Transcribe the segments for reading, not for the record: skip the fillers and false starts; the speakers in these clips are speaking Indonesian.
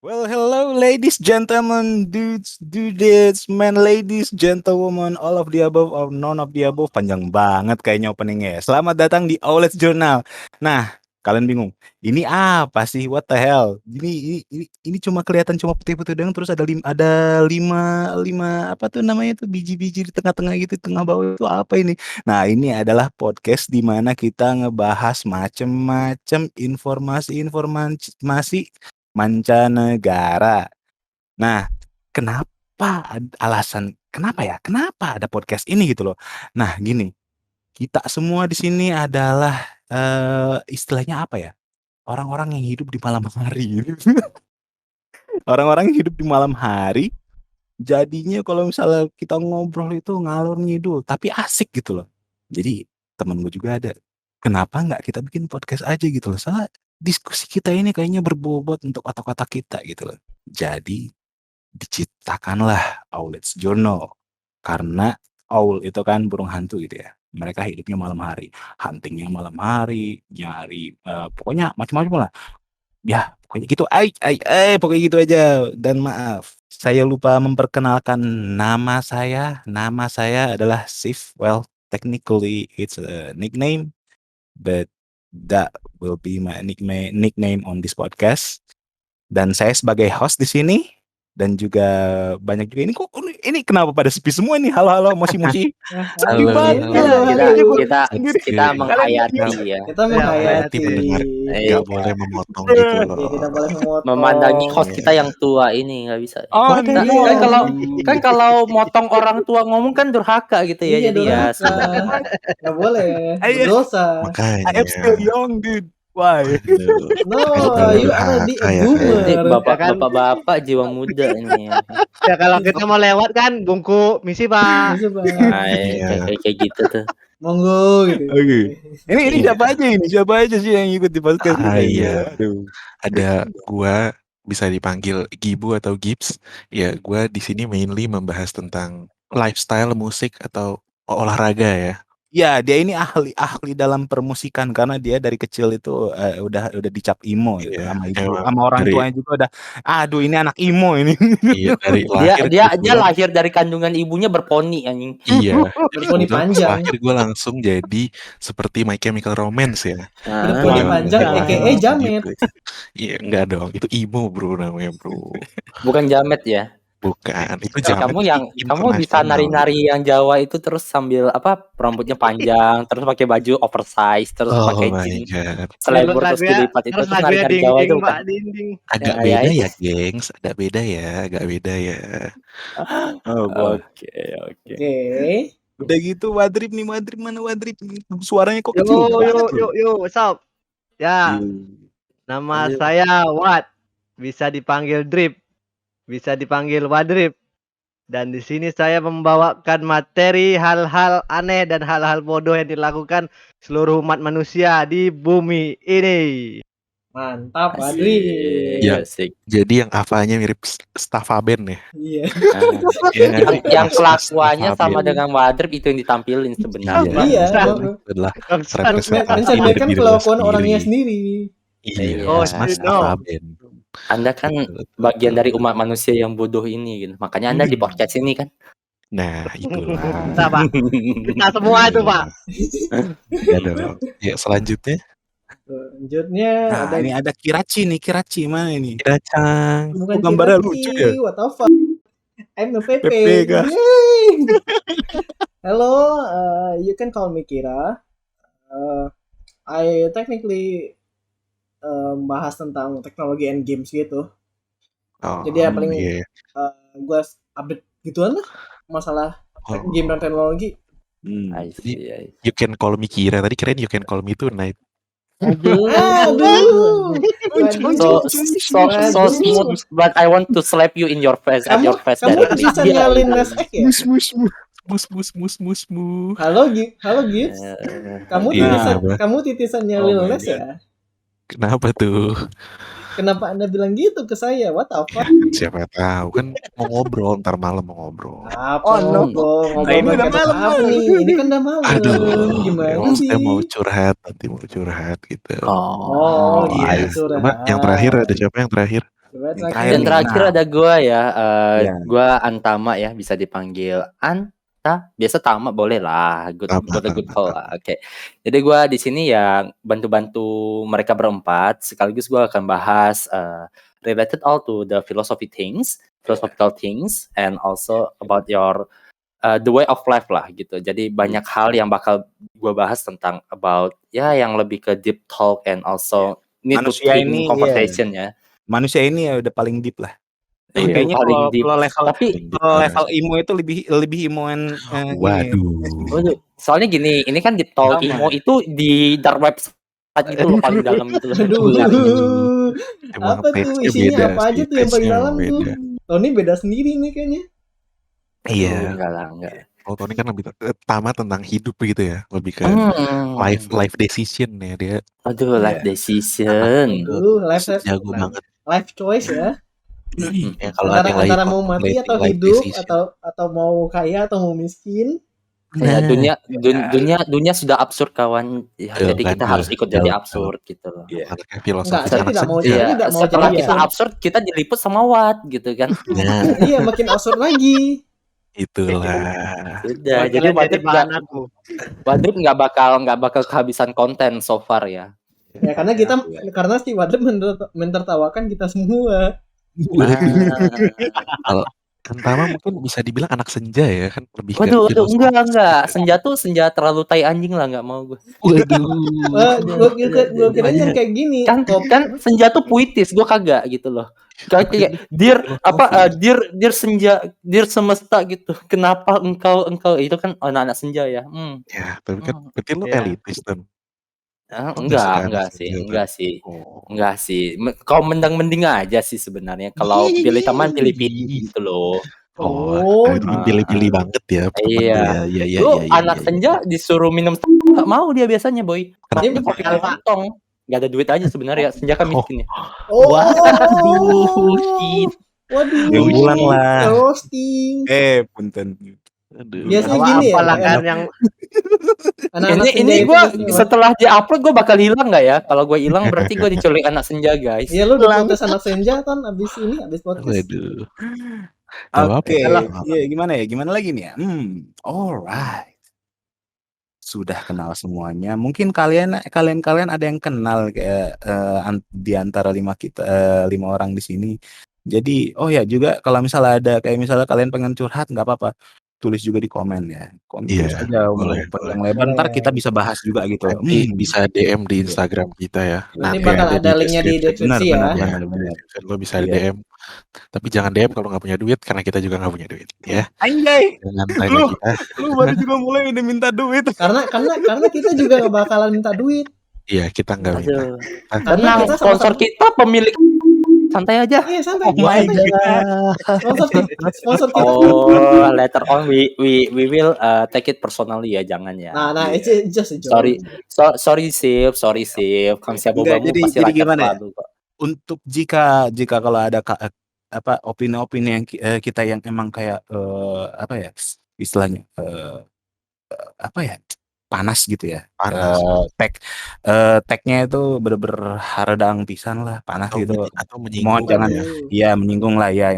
Well, hello, ladies, gentlemen, dudes, dudettes, men, ladies, gentlewomen, all of the above or none of the above. Panjang banget kayaknya openingnya ya. Selamat datang di Outlets Journal. Nah, kalian bingung, ini apa sih? What the hell? Ini cuma kelihatan cuma putih-putih doang. Terus ada lima apa tuh namanya tuh biji-biji di tengah-tengah gitu, tengah bawah itu apa ini? Nah, ini adalah podcast di mana kita ngebahas macem-macem informasi mancanegara. Nah, kenapa ada podcast ini gitu loh. Nah, gini, kita semua di sini adalah istilahnya apa ya? Orang-orang yang hidup di malam hari. Orang-orang yang hidup di malam hari, jadinya kalau misalnya kita ngobrol itu ngalor ngidul, tapi asik gitu loh. Jadi temen gue juga ada. Kenapa nggak kita bikin podcast aja gitu loh? Soalnya diskusi kita ini kayaknya berbobot untuk otak-otak kita gitu loh. Jadi diciptakanlah Owlet's Journal. Karena owl itu kan burung hantu gitu ya. Mereka hidupnya malam hari, huntingnya malam hari, nyari pokoknya macam-macam lah. Ya, pokoknya gitu. Pokoknya gitu aja. Dan maaf, saya lupa memperkenalkan nama saya. Nama saya adalah Sif. Well, technically it's a nickname, but that will be my nickname on this podcast. Dan saya sebagai host di sini dan juga banyak juga ini kenapa pada sepi semua nih? Halo moshi. Sepi Halo, banget. halo. Kita Sendiri. menghayati ya. Kita menghayati mendengar Eh, nggak boleh memotong gitu loh. Ya, kita boleh memotong. Memandangi host kita yang tua ini nggak bisa. Oh, Kita- iya. kan kalau motong orang tua ngomong kan durhaka gitu ya. Iya, Jadi ya durhaka. Nggak boleh, Ayo. berdosa. Makanya. I am still young, dude. Why? Aduh. No, Aduh, you already a kayak- boomer. Ini Ya kan? bapak-bapak jiwa muda ini ya. Ya kalau kita mau lewat kan bungku misi Pak. Bisa, Bang. Nah, Iya. kayak gitu tuh. Monggo gitu. Oke. Ini Iya. siapa aja sih yang ikut di podcast ini? Iya. Aduh. Ada gua bisa dipanggil Gibu atau Gibbs. Ya, gua di sini mainly membahas tentang lifestyle musik atau olahraga ya. Ya, dia ini ahli dalam permusikan karena dia dari kecil itu udah dicap imo gitu Iya, sama ibu, emang sama orang dari- tuanya juga udah. Aduh, ini anak imo ini. Iya, dari Dia lahir. dia gitu dia kan. lahir dari kandungan ibunya berponi anjing. Iya. Berponi Terus panjang. lahir gue langsung jadi seperti My Chemical Romance ya. Berponi Iya, panjang, iya, aka iya, jamet. gitu. Iya, enggak dong. Itu emo bro namanya bro. Bukan jamet ya. Bukan. Itu jamet. Kamu bisa nari-nari yang Jawa itu terus sambil rambutnya panjang, terus pakai baju oversize, terus Oh pakai my jeans god. selebor terus dilipat itu Terus terus lagunya nari-nari Jawa itu dinding bukan. Pak, dinding. Agak Ya, beda ya, ya, gengs. Agak beda ya. Oh, boy. Oke. Oke. Udah gitu Wadrib mana Wadrib? Suaranya kok Yo kecil banget loh. yo what's up? Ya, nama Ayo. saya Wat. Bisa dipanggil Drip. Bisa dipanggil Wadrip. Dan di sini saya membawakan materi hal-hal aneh dan hal-hal bodoh yang dilakukan seluruh umat manusia di bumi ini. Mantap, Adri. Ya. Asik. Jadi yang apanya mirip Staffaben ya. Iya. Iya nggak sih? Yang kelakuannya sama Staffaben. dengan Wadrip itu yang ditampilin sebenarnya. Iya. Itu adalah representasi Mencerminkan dari diri lo kelakuan sendiri. orangnya sendiri. Iya, Oh, Mas no. Staffaben. Anda kan bagian dari umat manusia yang bodoh ini gitu. Makanya Anda di podcast ini kan. Nah, itulah. Kita Pak. Kita semua itu Pak. Ya dong. Ya, selanjutnya Selanjutnya Nah, ada ini ada Kirachi mana ini? Kiracang. bukan gambarnya Kirachi, lucu ya? what the fuck. I'm the Pepe. Pepe, kah? Yay. Hello, you can call me Kira. I technically bahas tentang teknologi and games gitu. Oh, Jadi ya paling iya. gue update gituan lah masalah Oh. game dan teknologi. I see. You can call me Kira. Tadi keren you can call me tonight. Aduh. So smooth, but I want to slap you in your face at your face Kamu directly. bisa nyalin Nes X ya? Mus. Halo Gibbs. Kamu Iya, titisan nyalin Oh my Les ya? Kenapa tuh? Kenapa Anda bilang gitu ke saya? What the fuck? Siapa tahu kan mau ngobrol ntar malam mau ngobrol. Apa Oh, no. ngobrol Nah, ini udah pakai malam, apa nih? Ini kan udah malam. Aduh, Gimana emang sih? saya mau curhat gitu. Oh, Iya. gitu. Coba yang terakhir ada siapa yang terakhir? Yang terakhir Dan nih, terakhir nah. ada gua ya, Iya. gua Antama ya, bisa dipanggil Anta, biasa Tama boleh lah, good call lah, oke. Jadi gua di sini ya bantu-bantu mereka berempat, sekaligus gua akan bahas related all to the philosophical things, and also about your the way of life lah gitu. Jadi banyak hal yang bakal gua bahas tentang about ya yang lebih ke deep talk and also need to Manusia think ini, conversation ya. Manusia ini ya udah paling deep lah. Itu Kayaknya paling kalau deep. kalau level Tapi level emo itu lebih imoan ini. Waduh. Soalnya gini, ini kan di talk Sama. emo itu di dark website itu loh paling dalam gitu loh. Aduh. Emang Apa tuh taste-nya isinya beda apa aja sih, tuh yang paling taste-nya dalam tuh? beda. Tony beda sendiri nih kayaknya. Iya. Enggak lah, enggak. Kalau Tony kan lebih Tama tentang hidup gitu ya, lebih ke life decision ya dia. Aduh, life decision. Life Jago banget. life choice ya. Ya kalau ada yang Antara lagi mau mati contemplating atau life hidup decision. atau mau kaya atau mau miskin. Ya, dunia sudah absurd kawan. Ya, jadi kita harus ikut jadi absurd gitu loh. Anaknya filosofi. Enggak, saya tidak mau Iya, tidak mau setelah jadi kita absurd, kita diliput sama Watt gitu kan. Nah, Iya, makin absurd lagi. itulah. Sudah, jadi Wadrip nggak bakal kehabisan konten so far ya. Ya karena si Wadrip mentertawakan kita semua. Kalau Tama mungkin bisa dibilang anak senja ya kan, lebih Waduh, ke enggak. Senja terlalu tai anjing lah, nggak mau gue. Gue kira yang kayak gini. Kan senja tuh puitis, gue kagak gitu loh. Kayak dir senja, dir semesta gitu. Kenapa engkau itu kan anak-anak senja ya. Ya, tapi kan berarti lo elitis kan. Enggak sih. Kau mending aja sih sebenarnya. Kalau pilih teman pilih gitu loh. Pilih-pilih banget ya. Iya. Lu anak senja disuruh minum nggak mau dia biasanya boy. Dia kopi kantong. Gak ada duit aja sebenarnya. Senja kan miskin ya. Waduh. Yang bulan lah. Roasting. Punten. Biasanya gini ya. Kan yang ini gue setelah di-upload gue bakal hilang nggak ya? Kalau gue hilang berarti gue diculik anak senja guys. Iya lu udah protes anak senja kan abis podcast. Waduh. Oke. Iya gimana lagi nih ya? Alright. Sudah kenal semuanya. Mungkin kalian ada yang kenal kayak di antara 5 orang di sini. Jadi juga kalau misalnya kalian pengen curhat nggak apa-apa. Tulis juga di komen ya. Tulis aja boleh. lebar. Ntar kita bisa bahas juga gitu. Bisa DM di Instagram kita ya. Nanti bakal ada linknya di deskripsi ya. Benar. Lo bisa DM. Tapi jangan DM kalau nggak punya duit, karena kita juga nggak punya duit ya. Anjay. Jangan tanya kita. Lu baru juga mulai udah minta duit. Karena kita juga nggak bakalan minta duit. Iya, kita nggak minta. Tenang, sponsor kita pemilik santai aja. Iya, santai. Oh my god. Sponsor kita. Later on we will take it personally ya, jangan ya. Nah, it's just a joke. Sorry Sif. Konsep bobamu pasti jadi gimana ya? Untuk jika kalau ada opini-opini yang kita yang emang kayak istilahnya panas gitu ya. Tagnya itu bener-bener haradang pisan lah, panas gitu. Atau menyinggung. Mohon jangan menyinggung lah ya.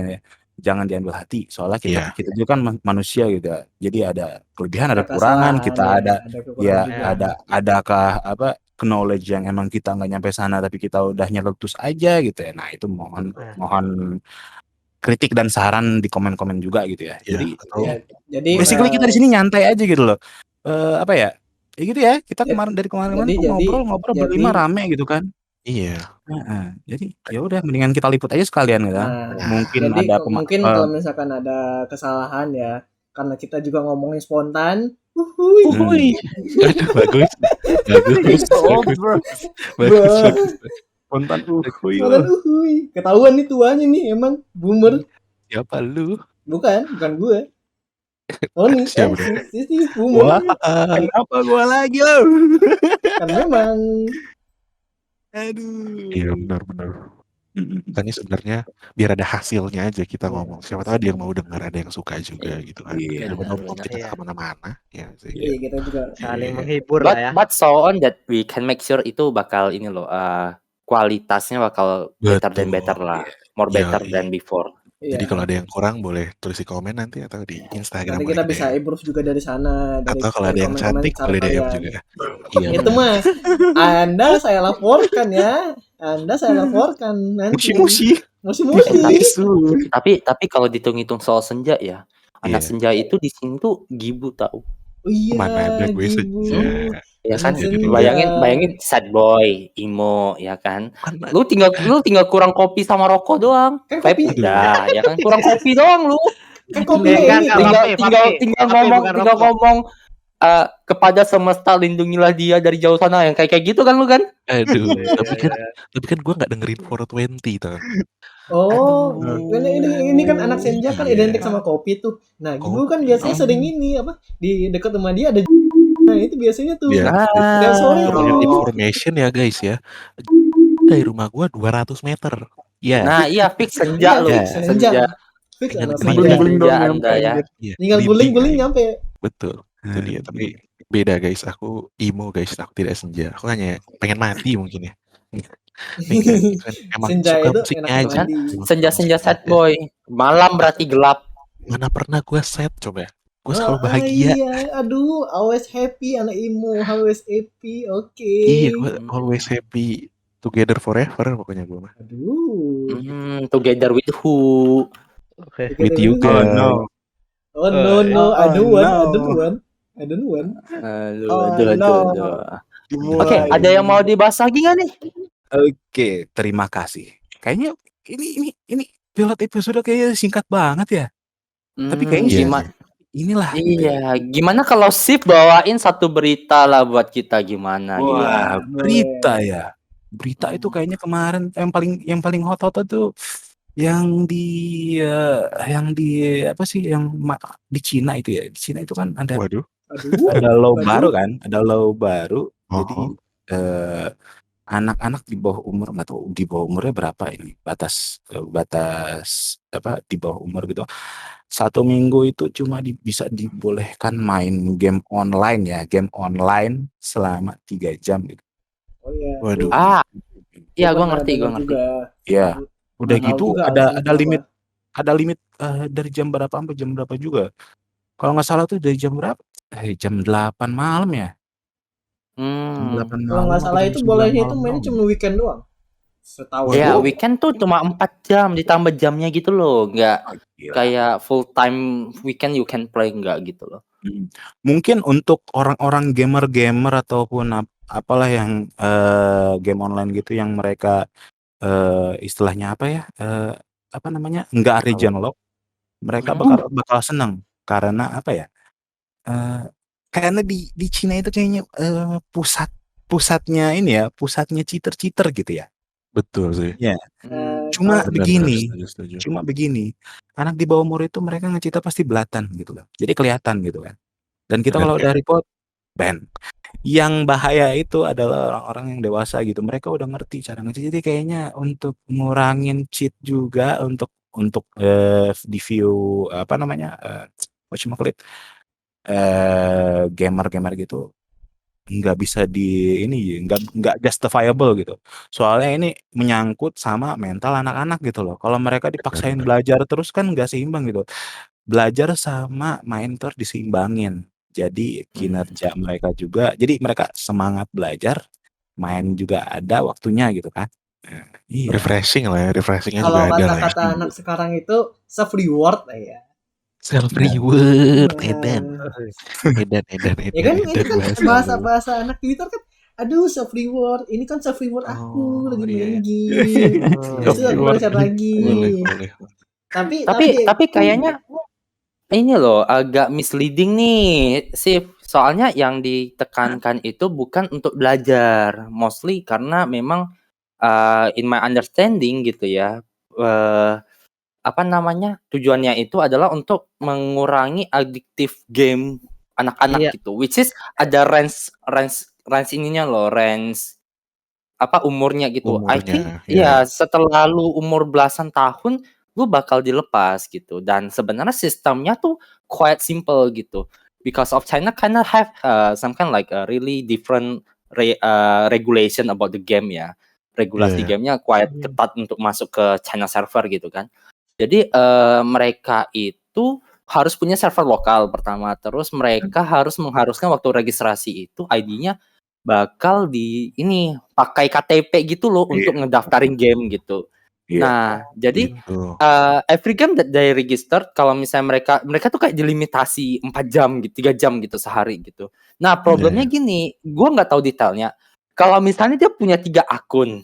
Jangan diambil hati. Soalnya kita juga kan manusia gitu. Jadi ada kelebihan, ada kekurangan. Kita adakah knowledge yang emang kita nggak nyampe sana tapi kita udah nyeletus aja gitu ya. Nah itu mohon kritik dan saran di komen-komen juga gitu ya. Jadi basically kita di sini nyantai aja gitu loh. Ya gitu ya. Kita dari kemarin ngobrol berlima rame gitu kan. Iya. Jadi ya udah mendingan kita liput aja sekalian gitu. Mungkin kalau misalkan ada kesalahan ya, karena kita juga ngomongin spontan. Bagus. Spontan Ketahuan nih tuanya nih emang boomer. Siapa lu? Bukan gue. Oh nih, sih boomer. Kenapa gue lagi lo? Kan memang. Aduh. Iya benar. Makanya sebenarnya biar ada hasilnya aja kita ngomong. Siapa tahu dia mau dengar, ada yang suka juga gitu kan. Iya. Benar-benar kita kemana-mana. Ya sih. Iya kita juga saling menghibur lah ya. But so on that we can make sure itu bakal ini loh. kualitasnya bakal better than Betul. better lah, more better Yoi. than before. Jadi Iya. kalau ada yang kurang boleh tulis di komen nanti atau di Instagram Nanti kita boleh bisa DM. improve juga dari sana, dari Atau kalau ada yang komen-komen cantik cara boleh DM kalian. juga. Iya Itu benar. mah Anda saya laporkan ya. Anda saya laporkan nanti. Musi-musi. Musi-musi. Tapi kalau dihitung-hitung soal senja ya, anak Iya. senja itu di sini tuh gibu tahu. Oh iya, Mana ada gue Gibu. senja. Ya Anak kan, Jadi senja. bayangin sad boy, emo, ya kan. Kan Lu tinggal kurang kopi sama rokok doang. Kan Vape kopi. udah, ya kan kurang kopi doang lu. Kan kopinya Enggak, ini enggak, loh. Tinggal ngomong kepada semesta lindungilah dia dari jauh sana yang kayak gitu kan lu kan. aduh, Iya, tapi kan gue nggak dengerin 420 tuh. Oh, Aduh. ini kan anak senja kan Iya. identik sama kopi tuh. Nah, Gibu kan Kopi. biasanya sering ini apa di dekat rumah dia ada. Nah, itu biasanya tuh. Iya. Dan sore For your tuh. information ya guys ya. Dari rumah gua 200 meter. Ya. Nah, iya fix senja lu. Iya, senja. Fix Dengan anak kemana? senja. Senja Anda ya. Iya, Tinggal blimbing, guling-guling guys. nyampe. Betul. Itu dia. Tapi beda guys. Aku emo guys. Aku tidak senja. Aku hanya pengen mati mungkin ya. Emang Senja suka itu musiknya enak aja. mandi. Senja-senja sad boy. Malam berarti gelap. Mana pernah gua sad coba. Gue selalu bahagia. Iya, aduh, always happy anak emo, always happy. Oke. Iya, gue always happy. Together forever pokoknya gue mah. Aduh. Together with who? With you Oh guys. no. Oh no, I don't Oh, want. Aduh. Dimulai. Oke, ada yang mau dibahas lagi nggak nih? Oke, terima kasih. Kayaknya ini pilot episode kayaknya singkat banget ya. Tapi kayaknya Iya. gimana? Inilah. Iya, gimana kalau Sip bawain satu berita lah buat kita gimana? Wah, berita ya. Berita itu kayaknya kemarin yang paling hot tuh yang di apa sih yang di Cina itu ya. Di Cina itu kan ada Waduh. ada law baru kan, ada law baru. Jadi Oh. anak-anak di bawah umur, nggak tahu di bawah umurnya berapa ini, batas apa di bawah umur gitu. 1 minggu itu cuma bisa dibolehkan main game online selama 3 jam gitu. Oh iya. Waduh. Iya, gue ngerti. Iya. Udah Mahal gitu juga ada limit dari jam berapa sampai jam berapa juga. Kalau nggak salah tuh dari jam berapa? Jam 8 malam ya. Kalau nggak salah itu bolehnya itu mainnya cuma weekend doang. Setahu Ya, aku. weekend tuh cuma 4 jam ditambah jamnya gitu loh. Nggak kayak full time weekend you can play, nggak gitu loh. Mungkin untuk orang-orang gamer ataupun apalah yang game online gitu yang mereka istilahnya apa ya? Apa namanya? Enggak region lock. Mereka bakal senang karena apa ya? Karena di Cina itu kayaknya pusatnya ini ya, pusatnya cheater gitu ya. Betul sih. Ya. Cuma Setuju. begini, anak di bawah umur itu mereka nge-cheat pasti belatan gitu loh. Jadi kelihatan gitu kan. Dan kita kalau udah report ban. Yang bahaya itu adalah orang-orang yang dewasa gitu. Mereka udah ngerti cara nge-cheat. Jadi kayaknya untuk ngurangin cheat juga untuk di view apa namanya? Whatchamacallit? Gamer gitu. Nggak bisa nggak justifiable gitu. Soalnya ini menyangkut sama mental anak-anak gitu loh. Kalau mereka dipaksain belajar terus kan nggak seimbang gitu. Belajar sama main terus diseimbangin. Jadi kinerja mereka juga. Jadi mereka semangat belajar, main juga ada waktunya gitu kan. Iya. Refreshingnya Kalau juga ada lah. kata-kata anak sekarang itu self reward ya. Self reward, Edan. Ya kan ini kan bahasa anak Twitter kan, aduh self reward, ini kan self reward aku lagi main game, terus aku belajar lagi. Boleh. Tapi kayaknya ini loh agak misleading nih sih, soalnya yang ditekankan itu bukan untuk belajar, mostly karena memang in my understanding gitu ya. Apa namanya, tujuannya itu adalah untuk mengurangi adiktif game anak-anak gitu, which is ada range ininya loh, range apa umurnya gitu. I think setelah lu umur belasan tahun lu bakal dilepas gitu, dan sebenarnya sistemnya tuh quite simple gitu, because of China kinda have some kind like a really different regulation about the game ya. regulasi gamenya quite ketat untuk masuk ke China server gitu kan. Jadi mereka itu harus punya server lokal pertama, terus mereka harus mengharuskan waktu registrasi itu ID-nya bakal ini pakai KTP gitu loh untuk ngedaftarin game gitu. Nah, jadi every game that they registered, kalau misalnya mereka tuh kayak dilimitasi 4 jam gitu, 3 jam gitu sehari gitu. Nah, problemnya gini, gua nggak tahu detailnya. Kalau misalnya dia punya 3 akun,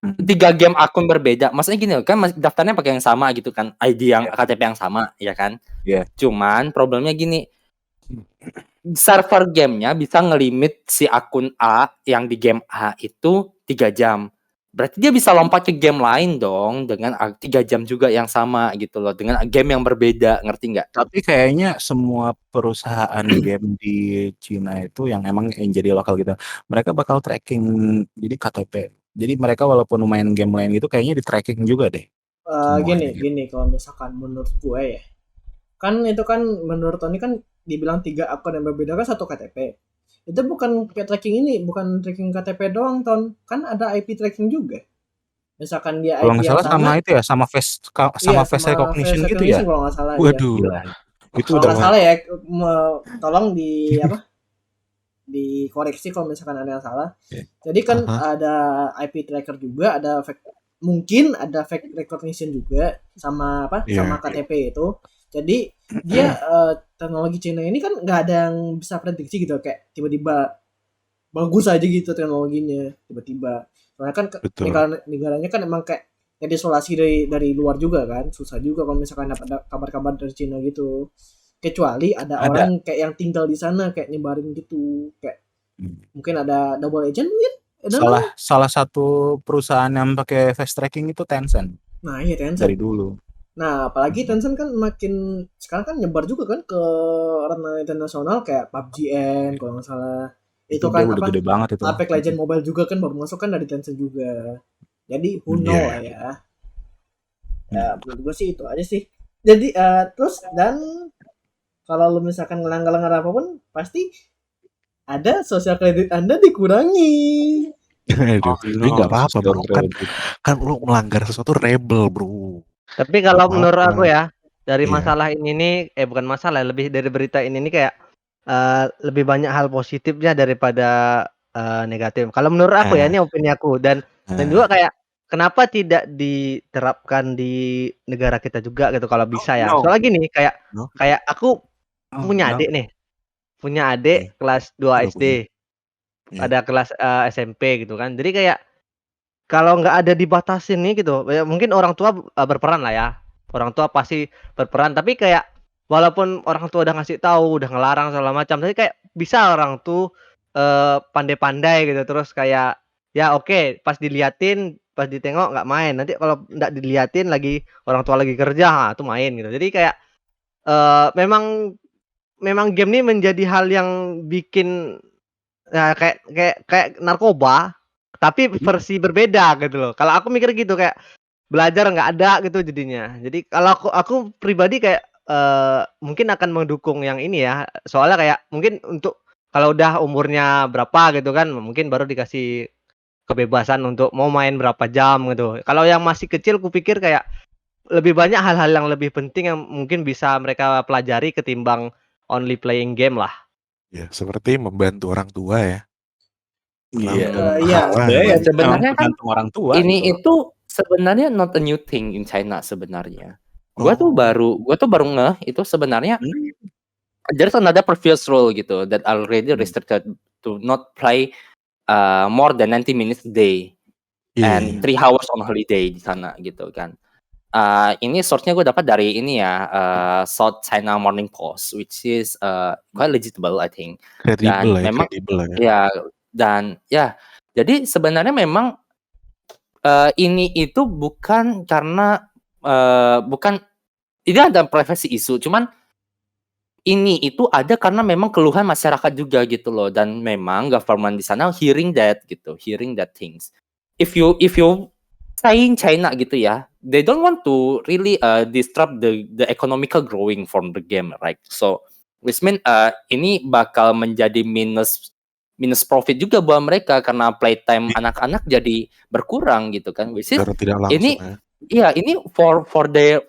3 game akun berbeda, maksudnya gini kan daftarnya pakai yang sama gitu kan, ID yang KTP yang sama, ya kan? Cuman problemnya gini, server gamenya bisa ngelimit si akun A yang di game A itu 3 jam. Berarti dia bisa lompat ke game lain dong dengan 3 jam juga yang sama gitu loh, dengan game yang berbeda, ngerti nggak? Tapi kayaknya semua perusahaan game di Cina itu yang emang yang jadi lokal gitu, mereka bakal tracking jadi KTP. Jadi mereka walaupun main game lain gitu kayaknya di tracking juga deh. Gini kalau misalkan menurut gue ya, kan itu kan menurut Tony kan dibilang 3 akun yang berbeda kan 1 KTP. Itu bukan tracking bukan tracking KTP doang, Ton. Kan ada IP tracking juga. Misalkan dia Kalau IP nggak yang salah sama itu ya, sama face recognition gitu ya. Kalau nggak salah. Waduh. Ya. Itu kalau nggak salah ya, tolong dikoreksi kalau misalkan ada yang salah. Jadi kan ada IP tracker juga, ada mungkin ada fake recognition juga sama sama KTP itu. Jadi dia teknologi Cina ini kan nggak ada yang bisa prediksi gitu, kayak tiba-tiba bagus aja gitu teknologinya tiba-tiba. Soalnya kan negaranya kan emang kayak isolasi dari luar juga kan, susah juga kalau misalkan dapat kabar-kabar dari Cina gitu. Kecuali ada orang kayak yang tinggal di sana kayak nyebarin gitu, kayak mungkin ada double agent mungkin. Salah satu perusahaan yang pakai face tracking itu Tencent. Nah, iya Tencent. Dari dulu. Nah, apalagi Tencent kan makin sekarang kan nyebar juga kan ke ranah internasional kayak PUBG kalau nggak salah. Itu kan udah gede banget itu. Apex Legends Mobile juga kan baru masuk kan dari Tencent juga. Jadi who know lah ya. Ya, menurut gue sih itu aja sih. Jadi terus dan kalau lu misalkan ngelanggar apapun pasti ada sosial kredit Anda dikurangi. Aduh, tapi nggak apa-apa bro, kan lu melanggar sesuatu rebel bro. Tapi kalau menurut aku ya, dari masalah ini nih, bukan masalah, lebih dari berita ini nih kayak lebih banyak hal positifnya daripada negatif. Kalau menurut aku ya, ini opini aku dan juga kayak kenapa tidak diterapkan di negara kita juga gitu kalau bisa ya. Soalnya gini, kayak aku punya adik nih, kelas 2 SD, ada kelas SMP gitu kan. Jadi kayak kalau nggak ada dibatasin nih gitu, ya mungkin orang tua berperan lah ya. Orang tua pasti berperan, tapi kayak walaupun orang tua udah ngasih tahu, udah ngelarang segala macam, tapi kayak bisa orang tuh pandai-pandai gitu, terus kayak ya oke, pas diliatin, pas ditengok nggak main. Nanti kalau nggak diliatin lagi orang tua lagi kerja, tuh main gitu. Jadi kayak memang game ini menjadi hal yang bikin kayak narkoba. Tapi versi berbeda gitu loh. Kalau aku mikir gitu kayak belajar nggak ada gitu jadinya. Jadi kalau aku pribadi kayak mungkin akan mendukung yang ini ya. Soalnya kayak mungkin untuk kalau udah umurnya berapa gitu kan, mungkin baru dikasih kebebasan untuk mau main berapa jam gitu. Kalau yang masih kecil, kupikir kayak lebih banyak hal-hal yang lebih penting yang mungkin bisa mereka pelajari ketimbang only playing game lah. Ya, seperti membantu orang tua ya. Sebenarnya kan orang tua ini itu sebenarnya not a new thing in China sebenarnya. Gua tuh baru ngeh itu sebenarnya there's another previous rule gitu that already restricted to not play more than 90 minutes a day and 3 hours on holiday di sana gitu kan. Ini source-nya gue dapat dari ini ya, South China Morning Post, which is quite legitimate I think. Kredibel Dan memang ya. Dan ya, jadi sebenarnya memang ini itu bukan karena ini ada privacy issue, cuman ini itu ada karena memang keluhan masyarakat juga gitu loh, dan memang government di sana hearing that things. If you saying China gitu ya, they don't want to really disrupt the economical growing from the game, right? So which mean ini bakal menjadi minus minus profit juga buat mereka karena playtime anak-anak jadi berkurang gitu kan. Which is Secara tidak langsung ini ya. ini for their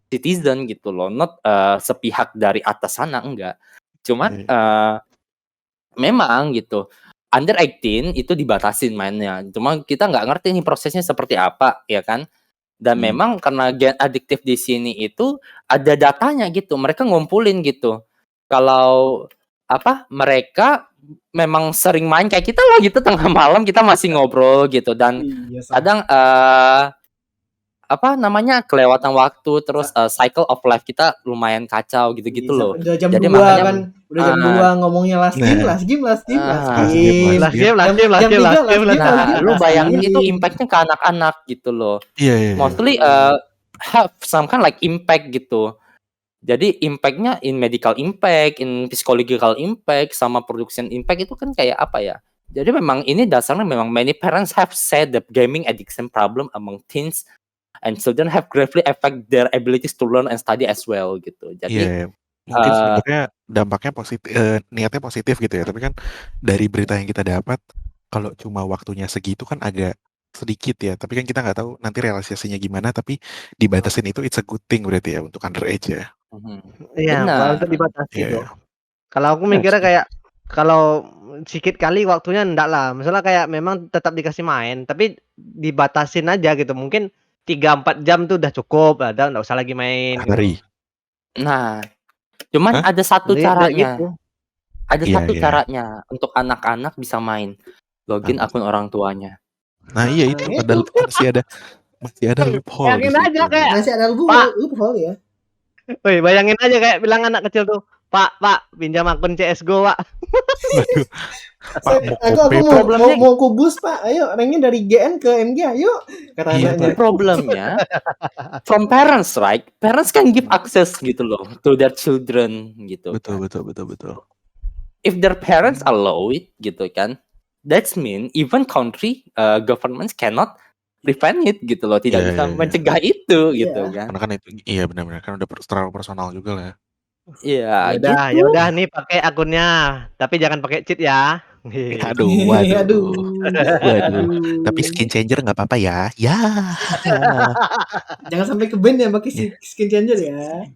citizen gitu loh, not sepihak dari atas sana, enggak. Cuman memang gitu under 18 itu dibatasin mainnya. Cuma kita nggak ngerti nih prosesnya seperti apa, ya kan? Dan memang karena gen adiktif di sini itu ada datanya gitu. Mereka ngumpulin gitu. Kalau mereka memang sering main kayak kita lah gitu, tengah malam kita masih ngobrol gitu, dan kadang kelewatan waktu, terus cycle of life kita lumayan kacau gitu-gitu loh. Udah jam Jadi 2 makanya kan, udah jam 2 ngomongnya last game. Nah, lu bayangin itu impact-nya ke anak-anak gitu loh. Mostly have some kind like impact gitu. Jadi impact-nya in medical impact, in psychological impact, sama production impact itu kan kayak apa ya? Jadi memang ini dasarnya memang many parents have said that gaming addiction problem among teens and children have gravely affect their abilities to learn and study as well gitu. Jadi mungkin sebenarnya dampaknya positif, niatnya positif gitu ya. Tapi kan dari berita yang kita dapat, kalau cuma waktunya segitu kan agak sedikit ya. Tapi kan kita nggak tahu nanti realisasinya gimana. Tapi dibatasin itu it's a good thing berarti ya untuk underage ya. Iya, kalau untuk dibatasi itu. Kalau aku mikirnya kayak kalau sedikit kali waktunya enggak lah. Misalnya kayak memang tetap dikasih main, tapi dibatasin aja gitu. Mungkin 3-4 jam tuh udah cukup, ada enggak usah lagi main gitu. Nah, cuman ada satu caranya. Gitu. Ada satu caranya untuk anak-anak bisa main. Login akun orang tuanya. Nah, iya itu masih ada loophole. Bayangin aja kayak masih ada loophole ya. Woi, bayangin aja kayak bilang anak kecil tuh, Pak, pinjam akun CS:GO, Pak. Aku mau kubus, Pak. Ayo, ranknya dari GN ke MG, ayo. Kata anaknya. Problemnya from parents, right? Parents can give access gitu loh to their children gitu. Betul. If their parents allow it gitu kan, that's mean even country governments cannot prevent it gitu loh, tidak bisa mencegah itu gitu kan. Karena kan itu benar-benar kan udah terlalu personal juga lah. Iya, ya udah nih pakai akunnya, tapi jangan pakai cheat ya. Waduh. Tapi skin changer nggak apa-apa ya. Ya. Jangan sampai ke ban ya pakai skin changer ya.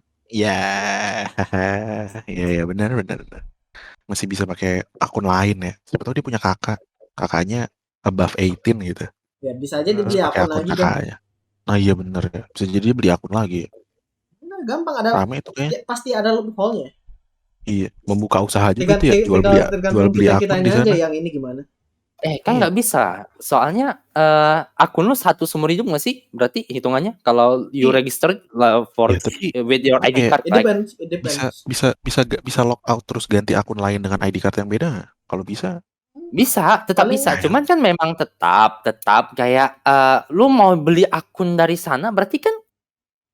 Ya benar. Masih bisa pakai akun lain ya. Siapa tahu dia punya kakaknya above 18 gitu. Ya bisa aja dia beli akun lagi kakaknya. Nah iya benar ya. Bisa jadi dia beli akun lagi. Nah, gampang ada. Rame itu kayaknya. Pasti ada loophole-nya. Iya, membuka usaha juga tuh ya, jual beli akun di sana. Aja yang ini gimana? Kan nggak bisa. Soalnya akun lu satu seumur hidup nggak sih? Berarti hitungannya kalau you registered for with your ID card, it depends. Bisa log out terus ganti akun lain dengan ID card yang beda nggak? Kalau bisa. Bisa, tetap bisa. Cuman kan memang tetap kayak lu mau beli akun dari sana berarti kan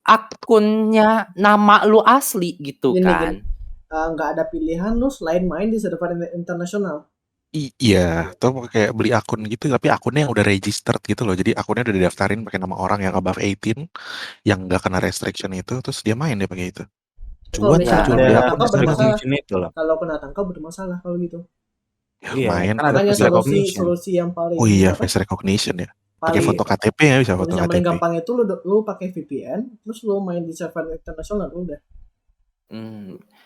akunnya nama lu asli gitu kan. Nggak ada pilihan lu selain main di server internasional. Iya, atau kayak beli akun gitu tapi akunnya yang udah registered gitu loh. Jadi akunnya udah didaftarin pakai nama orang yang above 18 yang nggak kena restriction itu, terus dia main deh pakai itu. Cuan jual beli akun itu loh. Kalau kena tangkap bermasalah kalau gitu. Main kan ada solusi yang paling face recognition ya. Pakai foto KTP ya, bisa foto KTP. Yang paling gampang itu lu pakai VPN terus lu main di server internasional udah.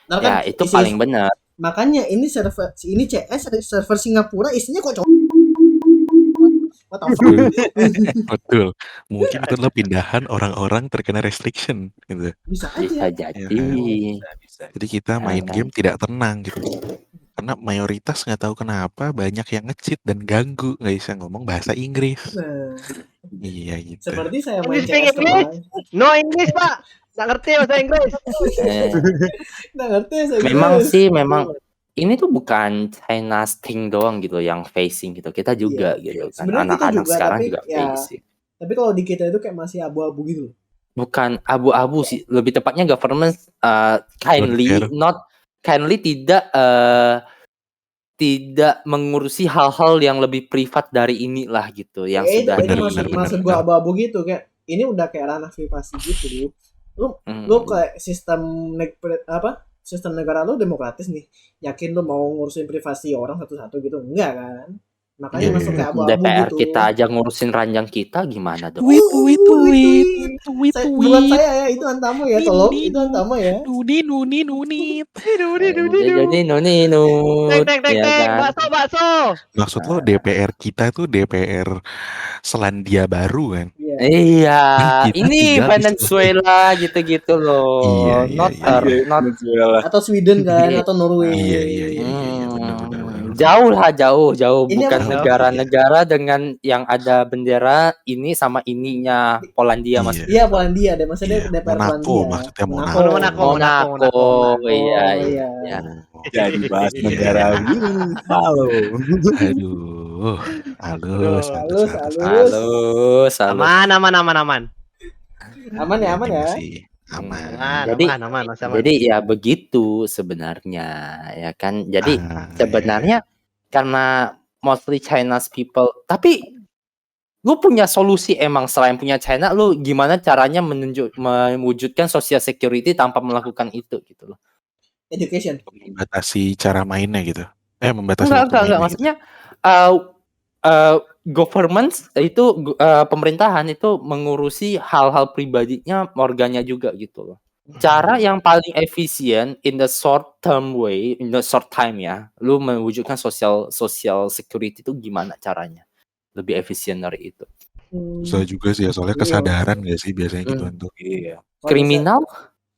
Nah, ya itu paling benar. Makanya ini CS server Singapura isinya kok Betul. Mungkin itu adalah pindahan orang-orang terkena restriction gitu. Bisa aja. Bisa. Jadi kita main game tidak tenang gitu. Karena mayoritas nggak tahu kenapa banyak yang nge-cheat dan ganggu, nggak bisa ngomong bahasa Inggris. Nah, iya gitu. Seperti saya main CS No English, Pak. Nggak ngerti bahasa Inggris. Nggak ngerti saya. Memang ini tuh bukan China thing doang gitu yang facing gitu. Kita juga gitu kan. Anak-anak sekarang juga facing. Tapi kalau di kita itu kayak masih abu-abu gitu. Bukan abu-abu sih, lebih tepatnya government kindly tidak mengurusi hal-hal yang lebih privat dari inilah gitu yang sudah maksud gua abu-abu gitu kayak ini udah kayak ranah privasi gitu lu kayak sistem sistem negara lu demokratis nih, yakin lu mau ngurusin privasi orang satu-satu gitu? Enggak kan? Makanya Iya, masuk iya. ke abu-abu DPR gitu. kita aja ngurusin ranjang kita gimana dong? Tweet. Buat saya ya itu Antamo ya, tolong itu Antamo ya. Nunit. Jadi nunut, ya kan? Bakso. Maksud lo DPR kita tuh DPR Selandia Baru kan? Iya. Iya, Kita ini tinggal di Venezuela gitu-gitu loh. Iya, Not iya, Earth, iya. not Atau Sweden kan, Iya. atau Norway. Iya, benar. Jauh lah, jauh. Ini Bukan apa? negara-negara dengan yang ada bendera ini sama ininya Polandia mas. Iya, Polandia deh, maksudnya Iya, DPR Monaco, Polandia. maksudnya Monaco, iya. Iya. Jadi bahas Iya. negara gini. Halo. Aduh, halus. Halus. Aman. Aman ya. Aman. Aman. Jadi ya begitu sebenarnya, ya kan. Jadi sebenarnya karena mostly Chinese people, tapi lu punya solusi emang selain punya China, lu gimana caranya mewujudkan social security tanpa melakukan itu gitu loh. Education. Membatasi cara mainnya gitu. Membatasi Enggak, mainnya maksudnya government itu pemerintahan itu mengurusi hal-hal pribadinya warganya juga gitu loh. Cara yang paling efisien in the short term way, in the short time ya, lu mewujudkan social security itu gimana caranya? Lebih efisien dari itu. Susah juga sih ya, soalnya kesadaran gak sih biasanya gituan tuh. Iya. Kriminal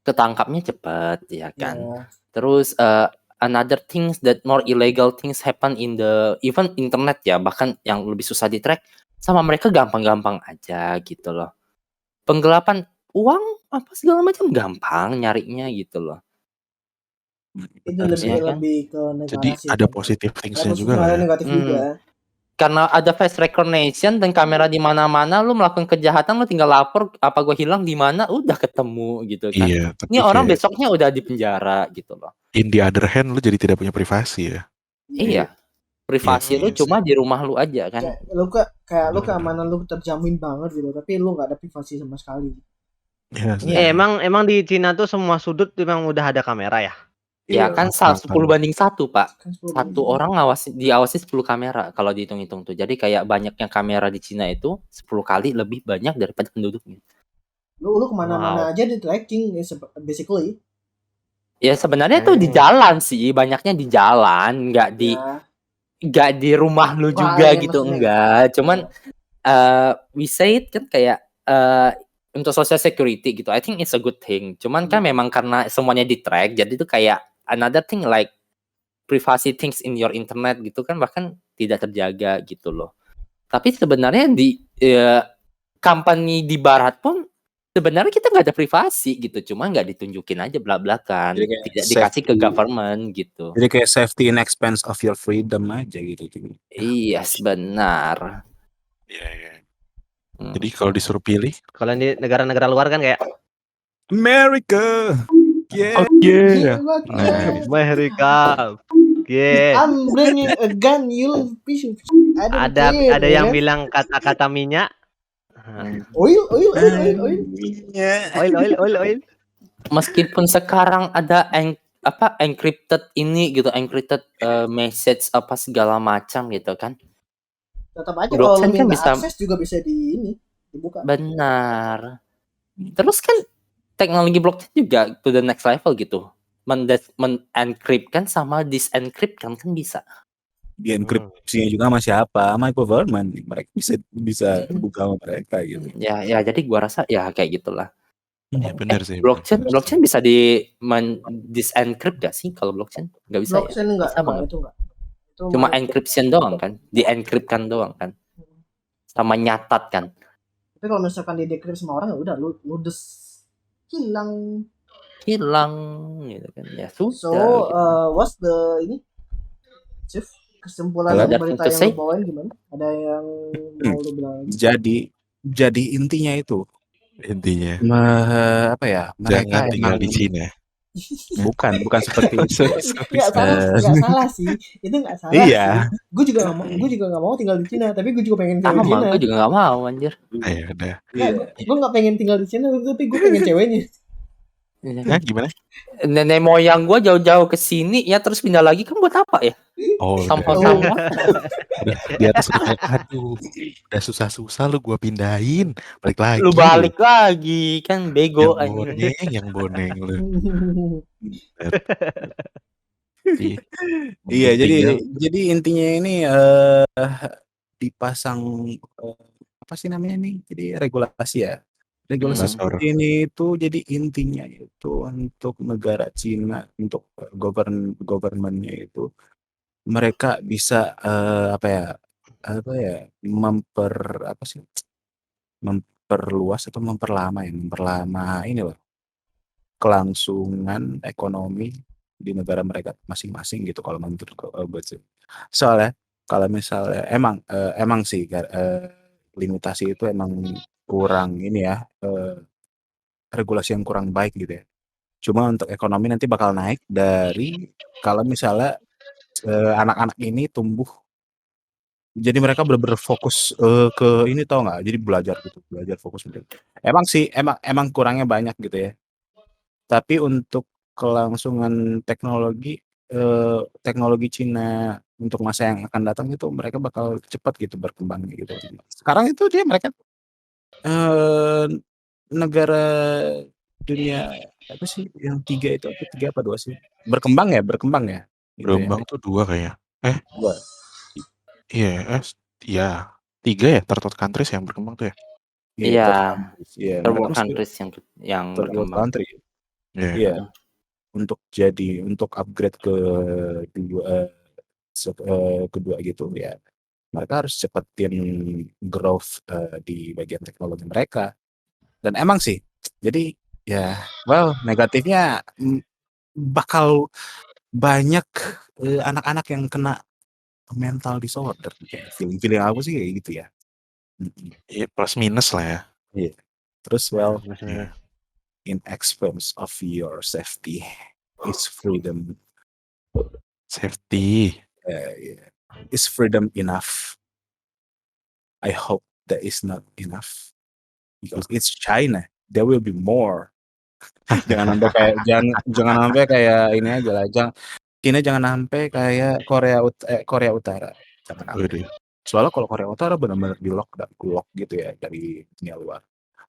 ketangkapnya cepat ya kan. Terus another things that more illegal things happen in the even internet ya, bahkan yang lebih susah di track sama mereka gampang-gampang aja gitu loh. Penggelapan uang apa segala macam gampang nyarinya gitu loh. Itu Harusnya lebih ke negara Jadi sih. ada positive things-nya juga lah Ada ya. negatif juga. Karena ada face recognition dan kamera di mana-mana, lu melakukan kejahatan lu tinggal lapor apa gua hilang di mana udah ketemu gitu kan. Iya, tapi Ini orang kayak besoknya udah di penjara gitu loh. in the other hand lu jadi tidak punya privasi ya. Iya. Privasi Iya, lu iya cuma di rumah lu aja kan. Kayak lu keamanan lu terjamin banget gitu, tapi lu nggak ada privasi sama sekali. Iya. Emang di Cina tuh semua sudut memang udah ada kamera ya? Ya kan 10 banding 1 Pak. Kan 10 Satu orang diawasi 10 kamera kalau dihitung-hitung tuh. Jadi kayak banyaknya kamera di Cina itu 10 kali lebih banyak daripada penduduknya. Lu kemana-mana aja di tracking basically. Ya sebenarnya tuh di jalan sih, banyaknya di jalan, nggak di rumah lu juga gitu, enggak. Cuman we say it kan kayak untuk social security gitu. I think it's a good thing. Cuman kan memang karena semuanya di track, jadi itu kayak another thing like privacy things in your internet gitu kan bahkan tidak terjaga gitu loh. Tapi sebenarnya di company di barat pun sebenarnya kita nggak ada privasi gitu, cuma nggak ditunjukin aja belak-belakan, tidak dikasih ke government gitu. Jadi kayak safety and expense of your freedom aja gitu. Iya, benar. Iya. Jadi kalau disuruh pilih, kalau di negara-negara luar kan kayak America. Yeah. Nice. Amerika. Yeah. I'm bringing a gun, you piece of shit. Ada yang bilang kata-kata minyak. Oil. Oil. Meskipun sekarang ada encrypted message apa segala macam gitu kan. Tetap aja kalau Blockchain kan minta bisa akses juga bisa dibuka. Benar. Terus kan teknologi blockchain juga to the next level gitu. Men-encrypt kan sama disencrypt kan bisa. Di enkripsinya juga sama siapa? Sama government. Mereka bisa buka sama mereka gitu. Ya jadi gua rasa ya kayak gitulah. Iya benar sih. Blockchain bisa disencrypt gak sih kalau blockchain? Nggak bisa. Blockchain ya? enggak, Bisa banget. itu enggak. Itu Cuma encryption doang kan, diencryptkan doang kan. Sama nyatat kan. Tapi kalau misalkan di decrypt sama orang ya udah lu hilang gitu kan. Ya sudah. So, gitu. what's the Chief? Kesimpulan dari berita yang lu bawain gimana? Ada yang mau lu bilang? Jadi intinya mereka jangan tinggal di Cina. bukan seperti itu. Nggak salah sih, itu nggak salah. Iya. Gue juga nggak mau tinggal di Cina, tapi gue juga pengen tinggal di Cina. Gue juga nggak mau anjir. Ayo udah. Gue nggak pengen tinggal di Cina, tapi gue pengen ceweknya. Hah, gimana? Nenek moyang gua jauh-jauh ke sini ya terus pindah lagi kan buat apa ya? Oh, Sampah-sampah. udah di atas udah kayak aduh, udah susah-susah lu gua pindahin, balik lagi Lu balik lagi kan bego yang boneng lu. Iya, Tinggal jadi intinya ini dipasang apa sih namanya nih? Jadi regulasi ya. Regulasi Investor. seperti ini itu jadi intinya itu untuk negara Cina, untuk government-nya itu mereka bisa apa ya memperluas atau memperlama ini loh kelangsungan ekonomi di negara mereka masing-masing gitu kalau menurut gue sih. Soalnya kalau misalnya emang sih limitasi itu emang kurang ini ya regulasi yang kurang baik gitu ya. Cuma untuk ekonomi nanti bakal naik dari kalau misalnya anak-anak ini tumbuh jadi mereka bener-bener fokus ke ini tau nggak? Jadi belajar fokus. Emang sih emang kurangnya banyak gitu ya. Tapi untuk kelangsungan teknologi Cina untuk masa yang akan datang itu mereka bakal cepat gitu berkembang gitu. Sekarang itu mereka negara dunia apa sih yang 3 itu, 3 apa 2 sih? Berkembang ya gitu ya. Berkembang tuh 2 kayaknya. 2. Iya, iya 3 ya third countries yang berkembang tuh ya? Iya. Iya, Third world countries yang third world berkembang. country. Iya. Iya. Untuk upgrade ke kedua gitu ya. Mereka harus cepetin growth di bagian teknologi mereka. Dan emang sih. Jadi ya, negatifnya bakal banyak anak-anak yang kena mental disorder kayak feeling aku sih kayak gitu ya. Iya, plus minus lah ya. Iya. Terus in expense of your safety is freedom. Safety. Yeah. Is freedom enough? I hope that is not enough because it's China. There will be more. jangan sampai kayak ini aja lah. China jangan sampai kayak Korea Utara. Jangan sampai. Soalnya kalau Korea Utara benar-benar di lock gitu ya dari dunia luar.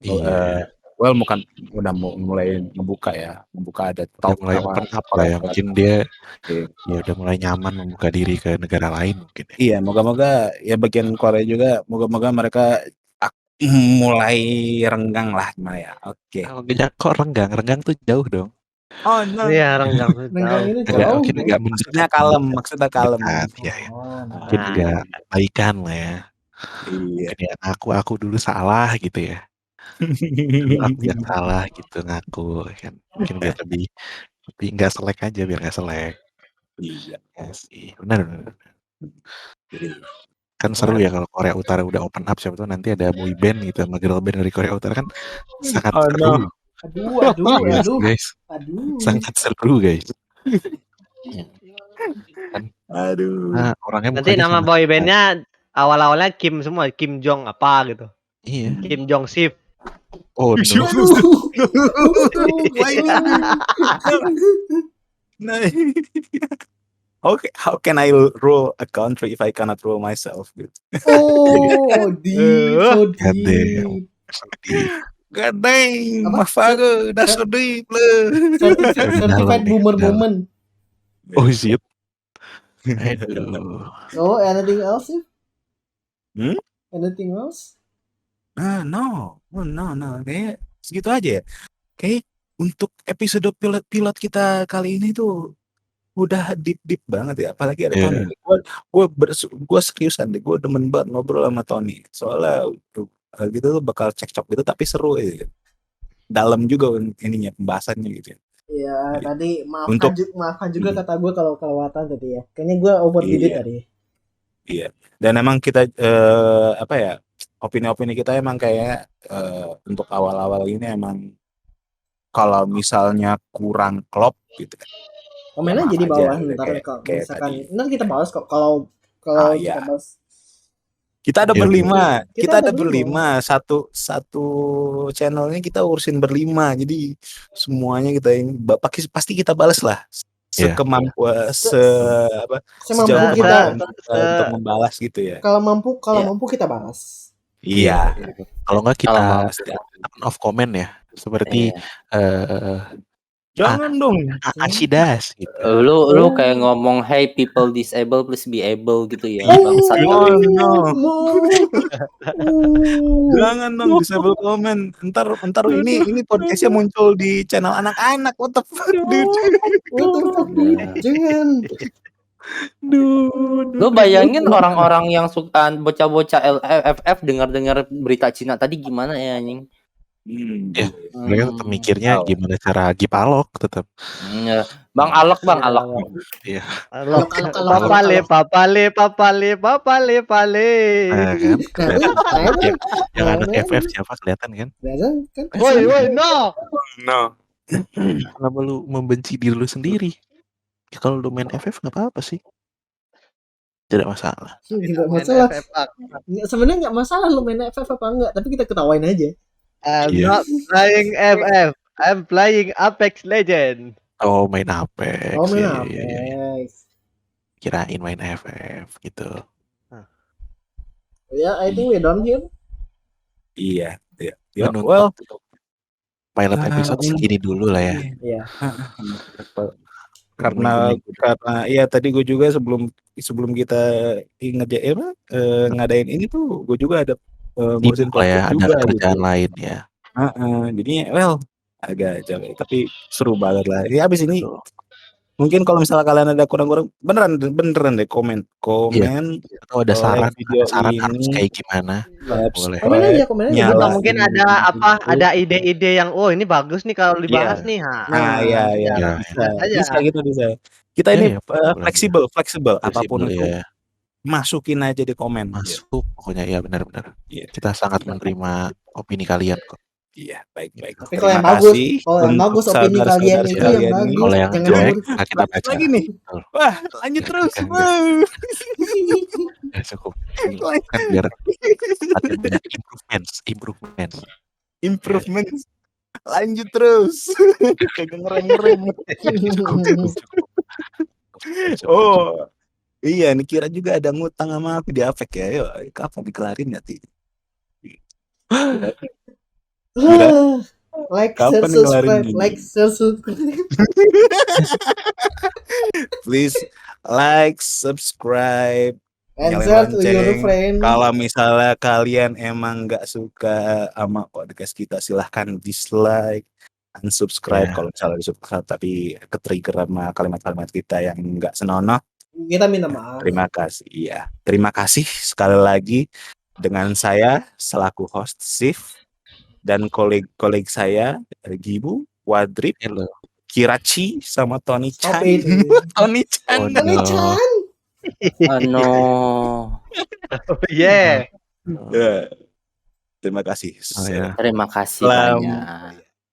Iya. Bukan udah mulai membuka ada talk mulai sama open up lah ya. Mungkin dia Iya. ya udah mulai nyaman membuka diri ke negara lain mungkin ya. Iya, moga-moga ya bagian Korea juga moga-moga mereka mulai renggang lah gimana ya. Oke. Kok renggang? Renggang tuh jauh dong. Oh no. Iya, renggang tuh Renggang jauh. itu jauh. Mungkin agak Maksudnya kalem. mendekat, ya. Mungkin agak baikan lah ya. Iya. Mungkin ya aku dulu salah gitu ya. Dulu aku yang salah gitu ngaku kan. Mungkin biar lebih nggak selek aja biar nggak selek. Iya. Ya sih, benar. Kan Wah. seru ya kalau Korea Utara udah open up, siapa tahu nanti ada boy band gitu sama girl band dari Korea Utara kan sangat seru. Aduh. Guys. Sangat seru guys. Aduh. Nah, orangnya Nanti mukanya nama sama. boy bandnya awal-awalnya Kim semua, Kim Jong apa gitu. Iya. Kim Jong Sip. Oh no. Nah, how can I rule a country if I cannot rule myself? Oh, deep, so deep. God dang, Apa? my father, that's so deep. Certified boomer moment. Oh shit. Aduh. So, anything else? Hmm? Anything else? No. Kayak segitu aja ya. Kayak untuk episode pilot kita kali ini tuh udah deep banget ya. Apalagi ada Tony. Gue seriusan deh. Gue demen banget ngobrol sama Tony. Soalnya gitu tuh bakal cekcok gitu tapi seru ya. Dalam juga ininya pembahasannya gitu ya. Iya, tadi maafkan juga kata gue kalau kelewatan tadi ya. Kayaknya gue overdid it tadi. Iya. Dan emang kita opini-opini kita emang kayak untuk awal-awal ini emang kalau misalnya kurang klop gitu kan. Komen aja di bawah ntar kalau misalkan ntar kita bahas kok kalau kita bahas. Kita ada Iya, berlima, Kita kita ada ada berlima, satu channelnya kita urusin berlima, jadi semuanya kita ini pasti kita balas lah, Iya. sekemampuan apa Semampu sejauh kita. kemampuan kita untuk membalas gitu ya. Kalau mampu Iya. kita balas. Iya. Kalau nggak Kalau kita mau turn off comment ya, seperti Jangan dong. Ashidas gitu. lu kayak ngomong hey people disable please be able gitu ya. Oh, Bangsat Oh kali. no. Oh. Jangan dong disable comment. Ntar ini podcastnya muncul di channel anak-anak. What the fuck, dude? What the fuck, dude? Jangan. Lu bayangin orang-orang yang suka bocah-bocah LFF dengar-dengar berita Cina tadi gimana ya anjing? Ya, mereka tetap mikirnya gimana cara gipalok tetap. Ya. Bang Alok. Iya. Alok. Papale. Kan? Kelihatan. Yang anak FF siapa kelihatan kan? Kan? Woi, no. No. Kenapa lu membenci diri lu sendiri? Ya, kalau lu main FF nggak apa-apa sih. Tidak masalah. Tidak masalah. Sebenarnya nggak masalah lu main FF apa enggak, tapi kita ketawain aja. I'm not playing FF. I'm playing Apex Legend. Oh, main Apex. Oh, main Iya. Apex. Kirain main FF gitu. Ya, I think we done here. Iya. Menutup Well, pilot episode segini dulu lah ya. Iya. karena ya tadi gue juga sebelum kita ngadain ini tuh gue juga ada ngurusin lah ya, podcast ada juga kerjaan gitu. lain ya. Jadinya agak capek tapi seru banget lah. Ya abis ini mungkin kalau misalnya kalian ada kurang-kurang beneran deh komen atau ada saran video harus ini kayak gimana, boleh. Komen aja. Atau mungkin ada ide-ide yang ini bagus nih kalau dibahas nih. Iya. Bisa gitu bisa. Kita ini fleksibel apapun itu. Masukin aja di komen. Masuk pokoknya ya benar-benar. Iya. Kita sangat menerima opini kalian kok. Iya, baik. Tapi kalau yang bagus opini kalian itu yang bagus. Kalau yang jelek kita baca lagi nih. Wah, lanjut terus. Ya, cukup. Kan biar ada banyak improvement. Lanjut terus. Kayak ngerem. Oh. Iya, nih kira juga ada ngutang sama aku di Afek ya. Yuk, kapan dikelarin ya, Ti? Like, share, subscribe. Please like, subscribe, and nyalain share to your lonceng. friend. Kalau misalnya kalian emang nggak suka sama podcast kita, silahkan dislike, unsubscribe. Kalau misalnya subscribe tapi ketrigger sama kalimat-kalimat kita yang nggak senonoh, kita minta maaf. Terima kasih. Iya, terima kasih sekali lagi dengan saya selaku host Sif dan koleg saya Gibu, Wadrip, Kirachi sama Tony Chan. Tony Chan. Yeah. Terima kasih. Terima kasih banyak.